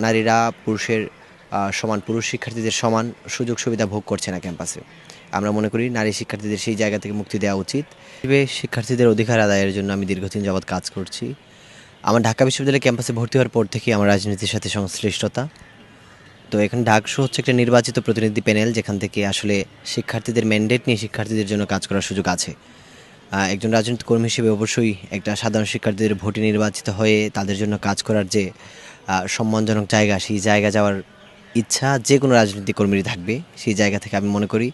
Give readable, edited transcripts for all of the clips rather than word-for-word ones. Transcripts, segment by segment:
নারীরা পুরুষের সমান পুরুষ শিক্ষার্থীদের সমান সুযোগ সুবিধা ভোগ করছে না ক্যাম্পাসে। আমরা মনে করি নারী শিক্ষার্থীদের সেই জায়গা থেকে মুক্তি দেওয়া উচিত। শিক্ষার্থীদের অধিকার আদায়ের জন্য আমি দীর্ঘদিন যাবৎ কাজ করছি। আমার ঢাকা বিশ্ববিদ্যালয় ক্যাম্পাসে ভর্তি হওয়ার পর থেকেই আমার রাজনীতির সাথে সংশ্লিষ্টতা। তো এখানে ডাকসু হচ্ছে একটা নির্বাচিত প্রতিনিধি প্যানেল, যেখান থেকে আসলে শিক্ষার্থীদের ম্যান্ডেট নিয়ে শিক্ষার্থীদের জন্য কাজ করার সুযোগ আছে। একজন রাজনৈতিক কর্মী হিসেবে অবশ্যই একটা সাধারণ শিক্ষার্থীদের ভোটে নির্বাচিত হয়ে তাদের জন্য কাজ করার যে সম্মানজনক জায়গা, সেই জায়গা যাওয়ার ইচ্ছা যে কোনো রাজনৈতিক কর্মীরই থাকবে। সেই জায়গা থেকে আমি মনে করি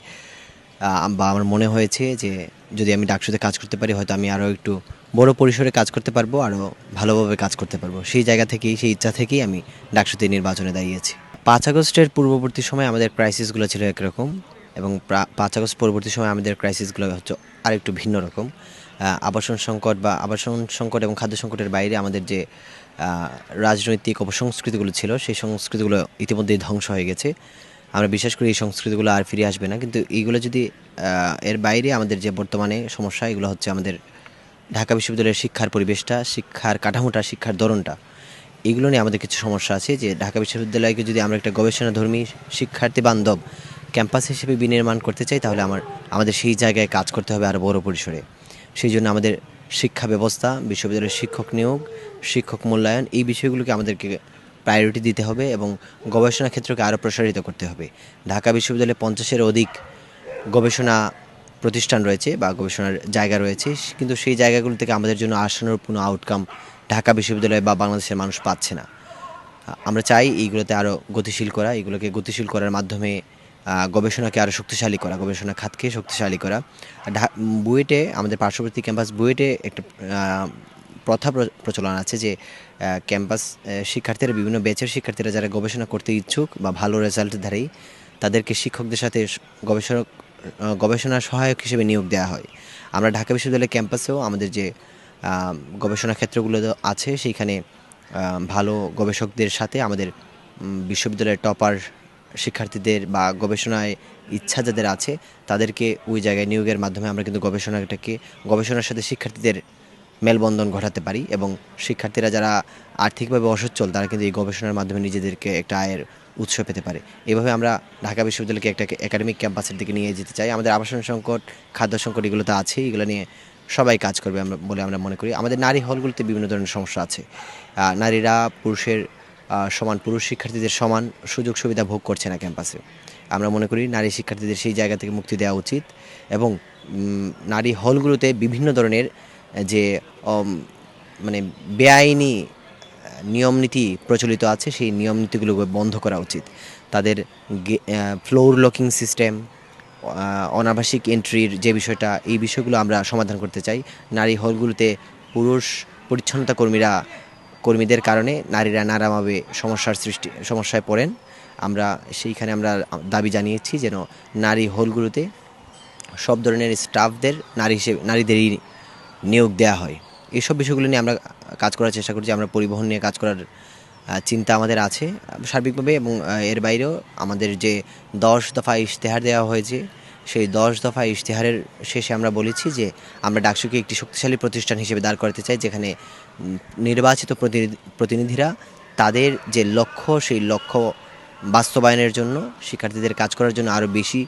বা আমার মনে হয়েছে যে যদি আমি ডাকসুতে কাজ করতে পারি, হয়তো আমি আরও একটু বড় পরিসরে কাজ করতে পারবো, আরও ভালোভাবে কাজ করতে পারবো। সেই জায়গা থেকেই, সেই ইচ্ছা থেকেই আমি ডাকসুতে নির্বাচনে দাঁড়িয়েছি। 5 আগস্টের পূর্ববর্তী সময়ে আমাদের ক্রাইসিসগুলো ছিল একরকম, এবং 5 আগস্ট পরবর্তী সময়ে আমাদের ক্রাইসিসগুলো হচ্ছে আরেকটু ভিন্ন রকম। আবাসন সংকট এবং খাদ্য সংকটের বাইরে আমাদের যে রাজনৈতিক অপসংস্কৃতিগুলো ছিল, সেই সংস্কৃতিগুলো ইতিমধ্যেই ধ্বংস হয়ে গেছে। আমরা বিশ্বাস করি এই সংস্কৃতিগুলো আর ফিরে আসবে না। কিন্তু এইগুলো যদি এর বাইরে আমাদের যে বর্তমানে সমস্যা, এগুলো হচ্ছে আমাদের ঢাকা বিশ্ববিদ্যালয়ের শিক্ষার পরিবেশটা, শিক্ষার কাঠামোটা, শিক্ষার ধরনটা, এগুলো নিয়ে আমাদের কিছু সমস্যা আছে। যে ঢাকা বিশ্ববিদ্যালয়কে যদি আমরা একটা গবেষণাধর্মী শিক্ষার্থী বান্ধব ক্যাম্পাস হিসেবে বিনির্মাণ করতে চাই, তাহলে আমাদের সেই জায়গায় কাজ করতে হবে আরও বড় পরিসরে। সেই জন্য আমাদের শিক্ষা ব্যবস্থা, বিশ্ববিদ্যালয়ের শিক্ষক নিয়োগ, শিক্ষক মূল্যায়ন, এই বিষয়গুলোকে আমাদেরকে প্রায়োরিটি দিতে হবে এবং গবেষণা ক্ষেত্রকে আরও প্রসারিত করতে হবে। ঢাকা বিশ্ববিদ্যালয়ে 50-এর অধিক গবেষণা প্রতিষ্ঠান রয়েছে বা গবেষণার জায়গা রয়েছে, কিন্তু সেই জায়গাগুলো থেকে আমাদের জন্য আসানোর কোনো আউটকাম ঢাকা বিশ্ববিদ্যালয় বা বাংলাদেশের মানুষ পাচ্ছে না। আমরা চাই এইগুলোতে আরও গতিশীল করা, এগুলোকে গতিশীল করার মাধ্যমে গবেষণাকে আরও শক্তিশালী করা, গবেষণা খাতকে শক্তিশালী করা। বুয়েটে, আমাদের পার্শ্ববর্তী ক্যাম্পাস বুয়েটে একটা প্রথা প্রচলন আছে যে ক্যাম্পাস শিক্ষার্থীরা, বিভিন্ন ব্যাচের শিক্ষার্থীরা যারা গবেষণা করতে ইচ্ছুক বা ভালো রেজাল্টধারী, তাদেরকে শিক্ষকদের সাথে গবেষণা সহায়ক হিসেবে নিয়োগ দেওয়া হয়। আমরা ঢাকা বিশ্ববিদ্যালয় ক্যাম্পাসেও আমাদের যে গবেষণা ক্ষেত্রগুলো আছে, সেইখানে ভালো গবেষকদের সাথে আমাদের বিশ্ববিদ্যালয়ের টপার শিক্ষার্থীদের বা গবেষণায় ইচ্ছা যাদের আছে, তাদেরকে ওই জায়গায় নিয়োগের মাধ্যমে আমরা কিন্তু গবেষণার সাথে শিক্ষার্থীদের মেলবন্ধন ঘটাতে পারি। এবং শিক্ষার্থীরা যারা আর্থিকভাবে অসচ্ছল, তারা কিন্তু এই গবেষণার মাধ্যমে নিজেদেরকে একটা আয়ের উৎস পেতে পারে। এভাবে আমরা ঢাকা বিশ্ববিদ্যালয়কে একটা একাডেমিক ক্যাম্পাসের দিকে নিয়ে যেতে চাই। আমাদের আবাসন সংকট, খাদ্য সংকট, এগুলো তো আছে, এগুলো নিয়ে সবাই কাজ করবে বলে আমরা মনে করি। আমাদের নারী হলগুলোতে বিভিন্ন ধরনের সমস্যা আছে। নারীরা পুরুষের সমান পুরুষ শিক্ষার্থীদের সমান সুযোগ সুবিধা ভোগ করছে না ক্যাম্পাসে। আমরা মনে করি নারী শিক্ষার্থীদের সেই জায়গা থেকে মুক্তি দেওয়া উচিত, এবং নারী হলগুলোতে বিভিন্ন ধরনের যে মানে বেআইনি নিয়মনীতি প্রচলিত আছে, সেই নিয়মনীতিগুলোকে বন্ধ করা উচিত। তাদের ফ্লোর লকিং সিস্টেম, অনাবাসিক এন্ট্রির যে বিষয়টা, এই বিষয়গুলো আমরা সমাধান করতে চাই। নারী হলগুলোতে পুরুষ পরিচ্ছন্নতা কর্মীদের কারণে নারীরা নানাভাবে সমস্যায় পড়েন। সেইখানে আমরা দাবি জানিয়েছি যেন নারী হলগুলোতে সব ধরনের স্টাফদের নারীদেরই নিয়োগ দেওয়া হয়। এইসব বিষয়গুলো নিয়ে আমরা কাজ করার চেষ্টা করছি। আমরা পরিবহন নিয়ে কাজ করার চিন্তা আমাদের আছে সার্বিকভাবে, এবং এর বাইরেও আমাদের যে 10 দফা ইশতেহার দেওয়া হয়েছে, সেই 10 দফা ইশতেহারের শেষে আমরা বলেছি যে আমরা ডাকসুকে একটি শক্তিশালী প্রতিষ্ঠান হিসেবে দাঁড় করাতে চাই, যেখানে নির্বাচিত প্রতিনিধিরা তাদের যে লক্ষ্য, সেই লক্ষ্য বাস্তবায়নের জন্য, শিক্ষার্থীদের কাজ করার জন্য আরও বেশি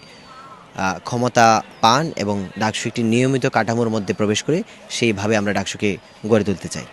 ক্ষমতা পান, এবং ডাকসু একটি নিয়মিত কাঠামোর মধ্যে প্রবেশ করে সেইভাবে আমরা ডাকসুকে গড়ে তুলতে চাই।